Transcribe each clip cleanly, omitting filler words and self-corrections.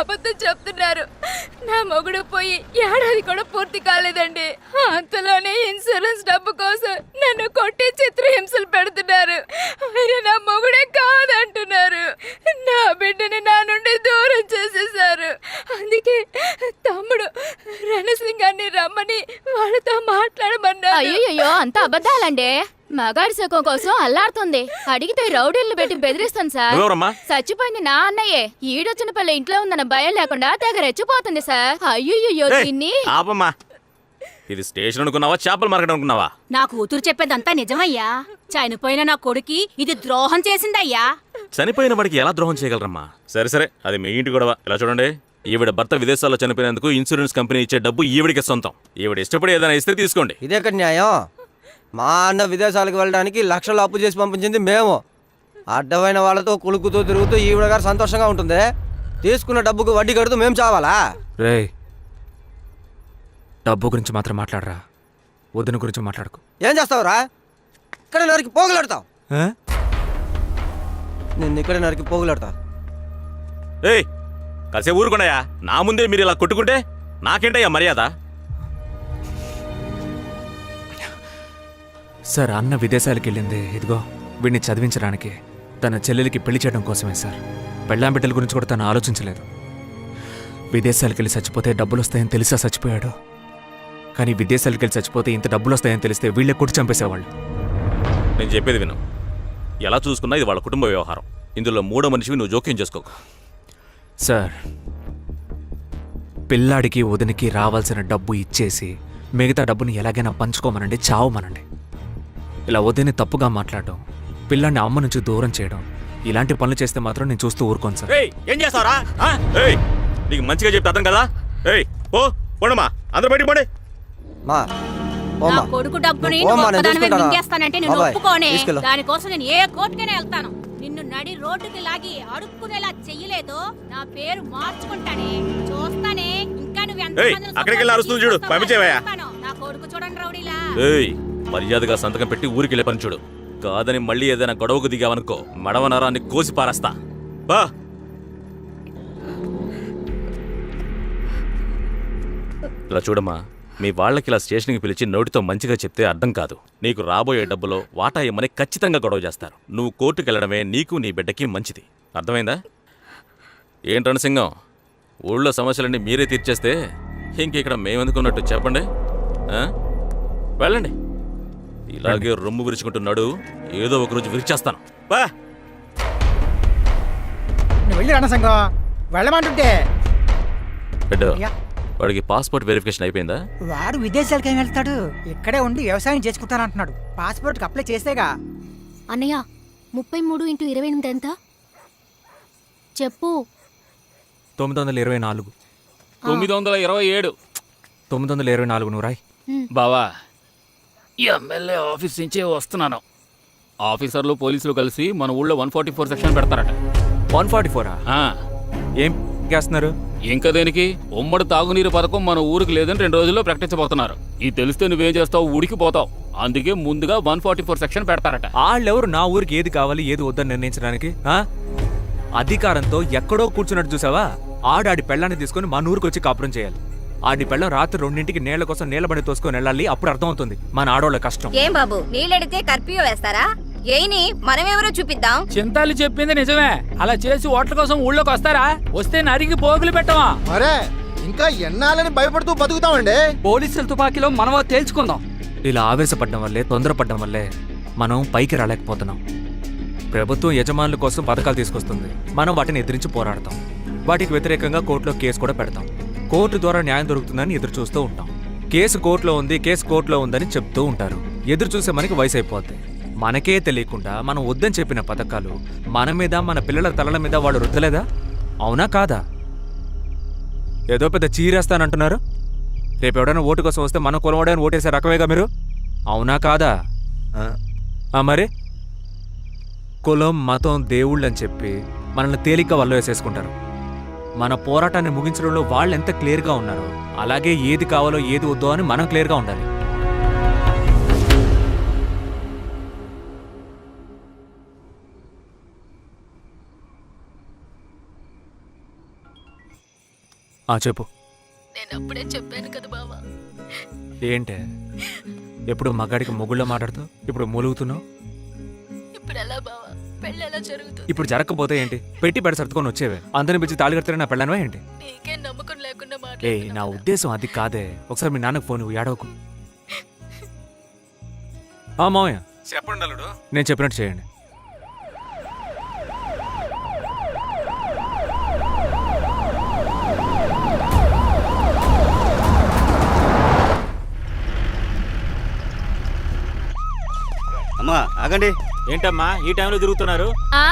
అబద్ధం చెప్తున్నారు. నా మొగుడు పోయి ఏడాది కూడా పూర్తి కాలేదండి. అంతలోనే ఇన్సూరెన్స్ డబ్బు కోసం నన్ను కొట్టి చిత్రహింసలు పెడుతున్నారు. ఆయన నా మొగుడే కాదంటున్నారు. నా బిడ్డని నా నుండి దూరం చేసేశారు. అందుకే తమ్ముడు రణసింగ్ గారిని రమ్మని వాళ్ళతో మాట్లాడమన్నారు. అయ్యో అంత అబద్ధాలండి. మగాడి సుఖం కోసం అల్లాడుతుంది. అడిగితే రౌడీలను పెట్టి బెదిరిస్తాను సార్. చచ్చిపోయింది నా అన్నయ్యే. ఈడొచ్చిన పిల్ల ఇంట్లో ఉందన్న భయం లేకుండా తెగ రెచ్చిపోతుంది సార్. అయ్యో దీన్ని ఇది స్టేషన్ అనుకున్నావా, చేపల మార్కెట్ అనుకున్నావా? నా కూతురు చెప్పేదంతా నిజమయ్యా. చనిపోయిన నా కొడుకి ఇది ద్రోహం చేసిందయ్యా. చనిపోయిన వాడికి ఎలా ద్రోహం చేయగలరమ్మా? సరే అది మీ ఇంటి గొడవ. ఇలా చూడండి, ఈవిడ భర్త విదేశాల్లో చనిపోయినందుకు ఇన్సూరెన్స్ కంపెనీ ఇచ్చే డబ్బు ఈవిడికి సొంతం. ఈవిడ ఇష్టపడి ఏదైనా ఇస్తే తీసుకోండి. ఇదేక్కడ న్యాయం? మా అన్న విదేశాలకు వెళ్ళడానికి లక్షలు అప్పు చేసి పంపించింది మేము. అడ్డమైన వాళ్ళతో కులుకుతూ తిరుగుతూ ఈవిడ గారు సంతోషంగా ఉంటుంది. తీసుకున్న డబ్బుకు వడ్డీ కడుతూ మేము చావాలా? రే, డబ్బు గురించి మాత్రం మాట్లాడరా, వదిన గురించి మాట్లాడుకో. ఏం చేస్తావురా? ఇక్కడ నరికి పోగులాడతావు. నిన్ను ఇక్కడ నరికి పోగులాడతా. ఏయ్, కాసేపు ఊరుకున్నాయా? నా ముందే మీరు ఇలా కొట్టుకుంటే నాకేంటయ్యా మర్యాద? సార్, అన్న విదేశాలకు వెళ్ళింది ఇదిగో వీడిని చదివించడానికి, తన చెల్లెలికి పెళ్లి చేయడం కోసమే సార్. పెళ్ళాం బిడ్డల గురించి కూడా తను ఆలోచించలేదు. విదేశాలకు వెళ్ళి చచ్చిపోతే డబ్బులు వస్తాయని తెలిసా చచ్చిపోయాడు. కానీ విదేశాలకు వెళ్ళి చచ్చిపోతే ఇంత డబ్బులు వస్తాయని తెలిస్తే వీళ్ళే కొట్టి చంపేసేవాళ్ళు. నేను చెప్పేది విను. ఎలా చూసుకున్నా ఇది వాళ్ళ కుటుంబ వ్యవహారం. ఇందులో మూడో మనిషివి నువ్వు జోక్యం చేసుకోకు. సార్, పిల్లాడికి వదినికి రావాల్సిన డబ్బు ఇచ్చేసి మిగతా డబ్బుని ఎలాగైనా పంచుకోమనండి, చావమనండి. ఇలా వదిని తప్పుగా మాట్లాడడం, పిల్లాడిని అమ్మ నుంచి దూరం చేయడం, ఇలాంటి పనులు చేస్తే మాత్రం నేను చూస్తూ ఊరుకోను సార్. ఏం చేస్తారా? నీకు మంచిగా చెప్తే అర్థం కదా? పోండమ్మా, అందరూ బయటికి పోండి. నా కొడుకు డబ్బుని మింగేస్తానంటే నేను ఒప్పుకోనే. దానికోసం నేను ఏ కోర్టుకైనా వెళ్తాను. నిన్ను నడి రోడ్డుకి లాగి అడుక్కునేలా చెయ్యలేదు, నా పేరు మార్చుకుంటానే. చూస్తానే ఇంకా నువ్వు చూడు. నా కొడుకు చూడండి రౌడీలా. మర్యాదగా సంతకం పెట్టి ఊరికి వెళ్ళే పని చూడు. కాదని మళ్ళీ ఏదైనా గొడవకు దిగావనుకో మడవ నరాన్ని కోసి పారేస్తా. ఇలా చూడమ్మా, మీ వాళ్ళకి ఇలా స్టేషన్కి పిలిచి నోటితో మంచిగా చెప్తే అర్థం కాదు. నీకు రాబోయే డబ్బులో వాటా ఇమ్మని ఖచ్చితంగా గొడవ చేస్తారు. నువ్వు కోర్టుకు వెళ్ళడమే నీకు నీ బిడ్డకి మంచిది. అర్థమైందా? ఏంటి రణసింగం, ఊళ్ళో సమస్యలన్నీ మీరే తీర్చేస్తే ఇంకిక్కడ మేమెందుకున్నట్టు చెప్పండి. వెళ్ళండి. ఇలాగే రొమ్ము విరుచుకుంటున్నాడు, ఏదో ఒక రోజు విరిచేస్తాను. వెళ్ళి రణసింగం వెళ్ళమంటుంటే వాడికి పాస్పోర్ట్ వెరిఫికేషన్ అయిపోయిందా? వాడు విదేశాలకు ఏం వెళ్తాడు, ఇక్కడే ఉండి వ్యవసాయం చేసుకుంటానంటున్నాడు. పాస్పోర్ట్కి అప్లై చేసేగా. అన్నయ్య, 33x28 ఎంత చెప్పు? 924. 927. 924 నువ్వు రాయ్. బావా, ఎమ్మెల్యే ఆఫీస్ నుంచే వస్తున్నాను. ఆఫీసర్లు పోలీసులు కలిసి మన ఊళ్ళో 144 సెక్షన్ పెడతారట. 144? ఏం చేస్తున్నారు? ఇంకా దేనికి? ఉమ్మడి తాగునీరు పథకం మన ఊరికి లేదని 2 రోజుల్లో ప్రకటించబోతున్నారు. ఇది తెలిస్తే నువ్వేం చేస్తావు? ఊడికిపోతావు. అందుకే ముందుగా 144 సెక్షన్ పెడతారట. వాళ్ళెవరు నా ఊరికి ఏది కావాలి ఏది వద్దని నిర్ణయించడానికి? అధికారంతో ఎక్కడో కూర్చున్నట్టు చూసావా? ఆడాడి పెళ్ళాన్ని తీసుకుని మన ఊరికి వచ్చి కాపురం చేయాలి. ఆడి పెళ్ళం రాత్రి 2ంటికి నీళ్ల కోసం నీళ్ల బండి తోసుకొని వెళ్ళాలి. అప్పుడు అర్థమవుతుంది మన ఆడోళ్ళ కష్టం. ఏం బాబు, నీళ్ళడితే కర్ఫ్యూ వేస్తారా? ఏని మనమెవరో చూపిద్దాం. చింతాలు చెప్పింది నిజమే. అలా చేసి ఓట్ల కోసం ఊళ్ళోకి వస్తారా? వస్తే నరికి పోగులు పెట్టవా? మరే ఇంకా ఎన్నాలని భయపడుతూ బతుకుతామండి. పోలీసుల తుపాకీలో మనమో తేల్చుకుందాం. ఇలా ఆవేశపడడం వల్లే, తొందరపడడం వల్లే మనం పైకి రాలేకపోతున్నాం. ప్రభుత్వం యజమానుల కోసం పథకాలు తీసుకొస్తుంది, మనం వాటిని ఎదిరించి పోరాడతాం. వాటికి వ్యతిరేకంగా కోర్టులో కేసు కూడా పెడతాం. కోర్టు ద్వారా న్యాయం దొరుకుతుందని ఎదురు చూస్తూ ఉంటాం. కేసు కోర్టులో ఉంది, కేసు కోర్టులో ఉందని చెప్తూ ఉంటారు. ఎదురు చూసే మనకి వయసు అయిపోద్ది. మనకే తెలియకుండా మనం వద్దని చెప్పిన పథకాలు మన మీద, మన పిల్లల తలల మీద వాళ్ళు రుద్దలేదా? అవునా కాదా? ఏదో పెద్ద చీరేస్తానంటున్నారు. రేపు ఎవడైనా ఓటు కోసం వస్తే మన కులవాడని ఓటేసే రకమేగా మీరు. అవునా కాదా? మరి కులం, మతం, దేవుళ్ళు అని చెప్పి మనల్ని తేలిక వల్ల వేసేసుకుంటారు. మన పోరాటాన్ని ముగించడంలో వాళ్ళు ఎంత క్లియర్గా ఉన్నారో అలాగే ఏది కావాలో ఏది వద్దో అని మనం క్లియర్గా ఉండాలి. చెప్పు. నేను అప్పుడే చెప్పాను కదా బావా. ఏంటే ఎప్పుడు మగాడికి మొగుళ్ళో మాట్లాడుతూ ఇప్పుడు మూలుగుతున్నావు? ఇప్పుడు ఎలా బావా? పెళ్ళి ఎలా జరుగుతుంది? ఇప్పుడు జరగకపోతే ఏంటి? పెట్టి పెడ సర్దుకొని వచ్చేవే. అందరిని పిలిచి తాళి కడితే నా పెళ్ళనవా ఏంటి? నీకే నమ్మకం లేకుండా నా మాట్లాడుతున్నావు. ఉద్దేశం అది కాదే. ఒకసారి మీ నాన్నకు ఫోన్ ఏడవకు. మామయ్య చెప్పండి అల్లుడు. నేను చెప్పినట్టు చేయండి. అమ్మా ఆగండి. ఏంటమ్మా ఈ టైంలో తిరుగుతున్నారు? ఆ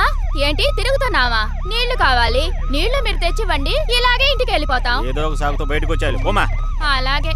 ఏంటి తిరుగుతున్నావా? నీళ్లు కావాలి. నీళ్లు మీరు తెచ్చివ్వండి, ఇలాగే ఇంటికి వెళ్ళిపోతాం. ఏదో ఒక సాగుతో బయటకు వచ్చారు. పోమా. అలాగే.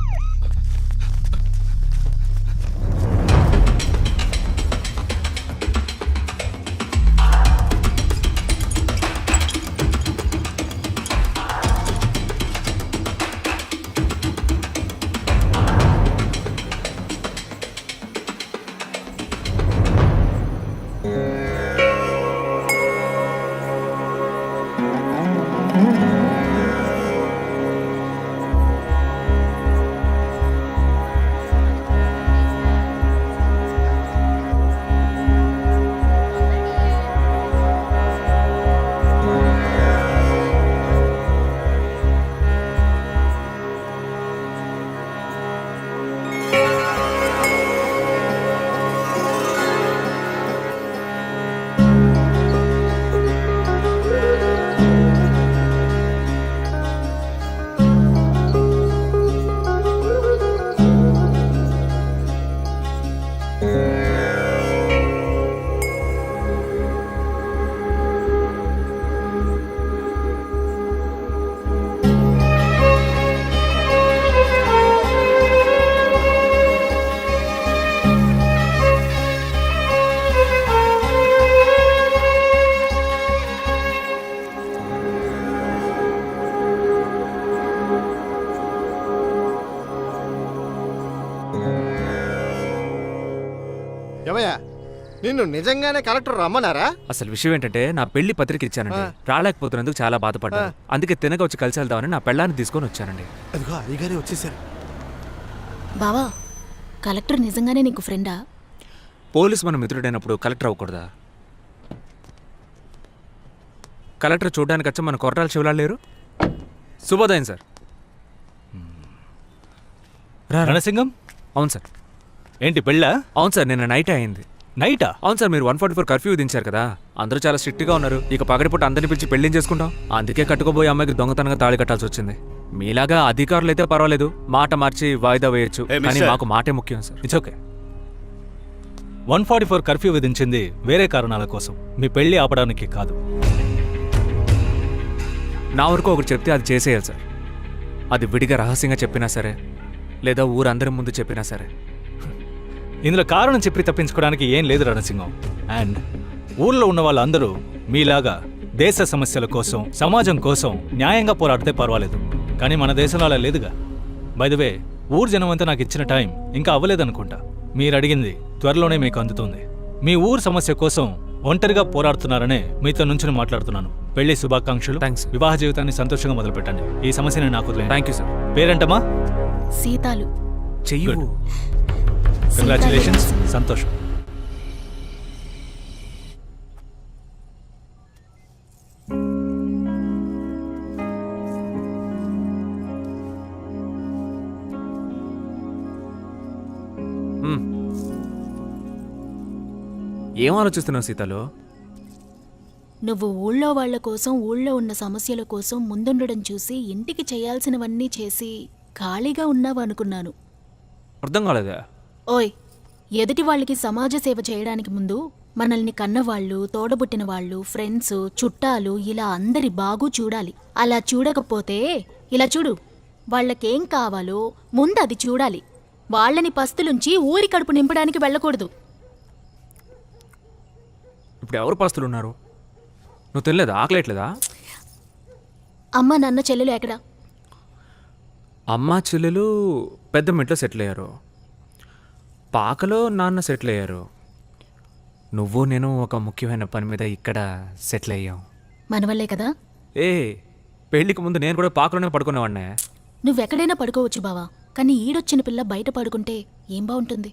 ఏమయ్యా నిన్ను నిజంగానే కలెక్టర్ రమ్మన్నారా? అసలు విషయం ఏంటంటే నా పెళ్లి పత్రిక ఇచ్చానండి. రాలేకపోతున్నందుకు చాలా బాధపడ్డాను. అందుకే తినక వచ్చి కలిసి వెళ్దామని నా పెళ్ళాన్ని తీసుకొని వచ్చానండి. అదిగో అయ్యగారే వచ్చేసారు. బావా, కలెక్టర్ నిజంగానే నీకు ఫ్రెండా? పోలీస్ మన మిత్రుడైనప్పుడు కలెక్టర్ అవ్వకూడదా? కలెక్టర్ చూడడానికి వచ్చి మన కొర్రాల శివలాలు లేరు. శుభోదయం సార్. రణసింగం. అవును సార్. ఏంటి పెళ్ళా? అవును సార్, నిన్న నైట్ అయింది. నైటా? అవును సార్, మీరు 144 కర్ఫ్యూ విధించారు కదా, అందరూ చాలా స్ట్రిక్ట్గా ఉన్నారు. ఇక పగటిపూట అందరిని పిలిచి పెళ్లిని చేసుకుంటాం. అందుకే కట్టుకోబోయే అమ్మాయికి దొంగతనంగా తాళి కట్టాల్సి వచ్చింది. మీలాగా అధికారులు అయితే పర్వాలేదు, మాట మార్చి వాయిదా వేయొచ్చు. కానీ మాకు మాటే ముఖ్యం సార్. It's okay. 144 కర్ఫ్యూ విధించింది వేరే కారణాల కోసం, మీ పెళ్లి ఆపడానికి కాదు. నా వరకు ఒకటి చెప్తే అది చేసేయాలి సార్. అది విడిగా రహస్యంగా చెప్పినా సరే, లేదా ఊరందరి ముందు చెప్పినా సరే. ఇందులో కారణం చెప్పి తప్పించుకోవడానికి ఏం లేదు రణసింగం. అండ్ ఊర్లో ఉన్న వాళ్ళందరూ మీలాగా దేశ సమస్యల కోసం, సమాజం కోసం న్యాయంగా పోరాడితే పర్వాలేదు. కానీ మన దేశంలో అలా లేదుగా. బై ద వే, ఊరు జనమంతా నాకు ఇచ్చిన టైం ఇంకా అవ్వలేదనుకుంటా. మీరు అడిగింది త్వరలోనే మీకు అందుతుంది. మీ ఊరు సమస్య కోసం ఒంటరిగా పోరాడుతున్నారనే మీతో నుంచి మాట్లాడుతున్నాను. పెళ్లి శుభాకాంక్షలు. థ్యాంక్స్. వివాహ జీవితాన్ని సంతోషంగా మొదలుపెట్టండి. ఈ సమస్యని నాకు వదిలేయండి. Thank you sir. పేరేంటమ్మా? సీతాలు. చెయ్యు. కంగ్రాచులేషన్స్. సంతోషం. ఏం ఆలోచిస్తున్నావు సీతలో? నువ్వు ఊళ్ళో వాళ్ల కోసం, ఊళ్ళో ఉన్న సమస్యల కోసం ముందుండడం చూసి ఇంటికి చేయాల్సినవన్నీ చేసి ఖాళీగా ఉన్నావు అనుకున్నాను. అర్థం కాలేదా? ఓయ్, ఎదుటి వాళ్ళకి సమాజ సేవ చేయడానికి ముందు మనల్ని కన్నవాళ్ళు, తోడబుట్టిన వాళ్ళు, ఫ్రెండ్స్, చుట్టాలు ఇలా అందరి బాగు చూడాలి. అలా చూడకపోతే ఇలా చూడు, వాళ్ళకేం కావాలో ముందు అది చూడాలి. వాళ్ళని పస్తులుంచి ఊరి కడుపు నింపడానికి వెళ్ళకూడదు. ఇప్పుడు ఎవరు పస్తులు ఉన్నారు? నువ్వు తెలియదా? ఆకలేట్లేదా? అమ్మ, నాన్న, చెల్లెలు ఎక్కడా? అమ్మ చెల్లెలు పెద్దమ్మింట్లో సెటిల్ అయ్యారు. పాకలో నాన్న సెటిల్ అయ్యారు. నువ్వు నేను ఒక ముఖ్యమైన పని మీద ఇక్కడ సెటిల్ అయ్యాం. మన వల్లే కదా? ఏ పెళ్లికి ముందు నేను కూడా పాకలోనే పడుకునేవాడినే. నువ్వెక్కడైనా పడుకోవచ్చు బావా, కానీ ఈడొచ్చిన పిల్ల బయట పడుకుంటే ఏం బాగుంటుంది?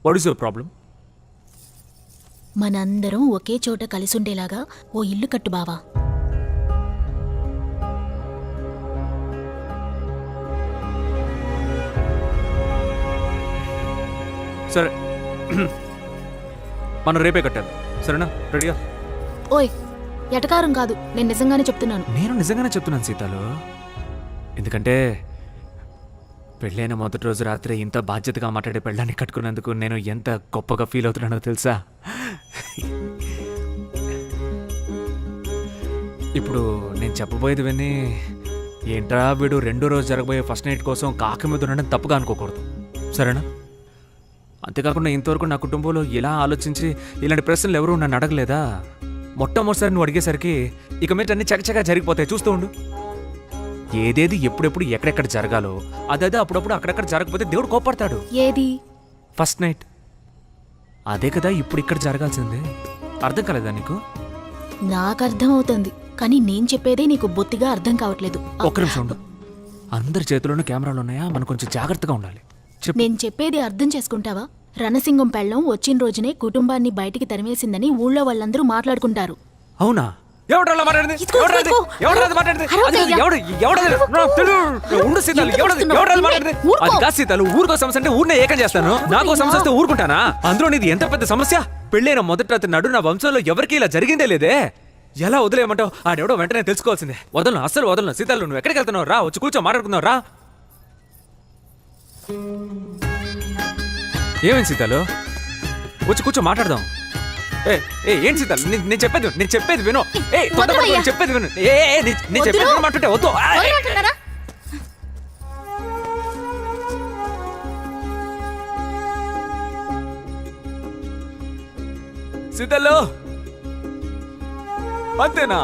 What is your problem? మనందరం ఒకే చోట కలిసుండేలాగా ఓ ఇల్లు కట్టు బావా. సరే మనం రేపే కట్టాలి, సరేనా? రెడీగా? ఓయ్ ఎటకారం కాదు, నేను నిజంగానే చెప్తున్నాను. నేను నిజంగానే చెప్తున్నాను సీతాలు. ఎందుకంటే పెళ్ళైన మొదటి రోజు రాత్రి ఇంత బాధ్యతగా మాట్లాడే పెళ్ళాన్ని కట్టుకున్నందుకు నేను ఎంత గొప్పగా ఫీల్ అవుతున్నానో తెలుసా? ఇప్పుడు నేను చెప్పబోయేది విని ఏంట్రా వీడు రెండో రోజు జరగబోయే ఫస్ట్ నైట్ కోసం కాకి మీద ఉండడం తప్పుగా అనుకోకూడదు, సరేనా? అంతేకాకుండా ఇంతవరకు నా కుటుంబంలో ఇలా ఆలోచించి ఇలాంటి ప్రశ్నలు ఎవరు నన్ను అడగలేదా? మొట్టమొదటిసారి నువ్వు అడిగేసరికి ఇక మీద అన్ని చకచకా జరిగిపోతాయి, చూస్తూ ఉండు. ఏదేది ఎప్పుడెప్పుడు ఎక్కడెక్కడ జరగాలో అదే అప్పుడప్పుడు అక్కడెక్కడ జరగకపోతే దేవుడు కోపడతాడు. ఏది? First night. అదే కదా ఇప్పుడు ఇక్కడ జరగాల్సిందే. అర్థం కాలేదా నీకు? నాకు అర్థం అవుతుంది, కానీ నేను చెప్పేదే నీకు బొత్తిగా అర్థం కావట్లేదు. ఒక్క నిమిషం ఉండు. అందరి చేతిలోనూ కెమెరాలు ఉన్నాయా? మనం కొంచెం జాగ్రత్తగా ఉండాలి. చెప్పు. నేను చెప్పేది అర్థం చేసుకుంటావా? రణసింగం పెళ్ళం వచ్చిన రోజునే కుటుంబాన్ని బయటికి తరిమేసిందని ఊళ్ళో వాళ్ళందరూ మాట్లాడుకుంటారు. అవునా? ఎవడలా మాట్లాడింది? ఎవడది? ఎవడది మాట్లాడింది? అది ఎవడు? ఎవడది? నాకు తెలియదు. ఉండు సీతాలు, ఎవడది? ఎవడది మాట్లాడింది? అది కాదు సీతాలు, ఊరికో సమస్య అంటే ఊరినే ఏకం చేస్తాను. నాకో సమస్య వస్తే ఊరుకుంటానా? అందులో నీది ఎంత పెద్ద సమస్య? పెళ్ళైన మొదటి రాత్రి నడు నా వంశంలో ఎవరికి ఇలా జరిగిందే లేదే. ఎలా వదిలేయమంటావు? ఆడెవడో వెంటనే తెలుసుకోవాల్సిందే. వదలను, అస్సలు వదలను. సీతాలు నువ్వు ఎక్కడికి వెళ్తున్నావు? రా, వచ్చి కూర్చో, మాట్లాడుకుందావు రా. ఏమైంది సీతాలు? వచ్చి కూర్చో, మాట్లాడదాం. ఏంటి సీతాలు? నేను చెప్పేది విను. చెప్పేది విను. నేను చెప్పేది మాట్లాడే వద్దు. సీతాలు అంతేనా?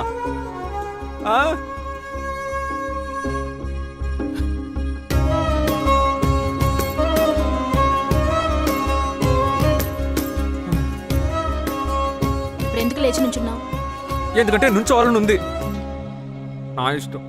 ఎందుకు లేచి నుంచున్నావు? ఎందుకంటే నుంచోవాలని ఉంది. నా ఇష్టం.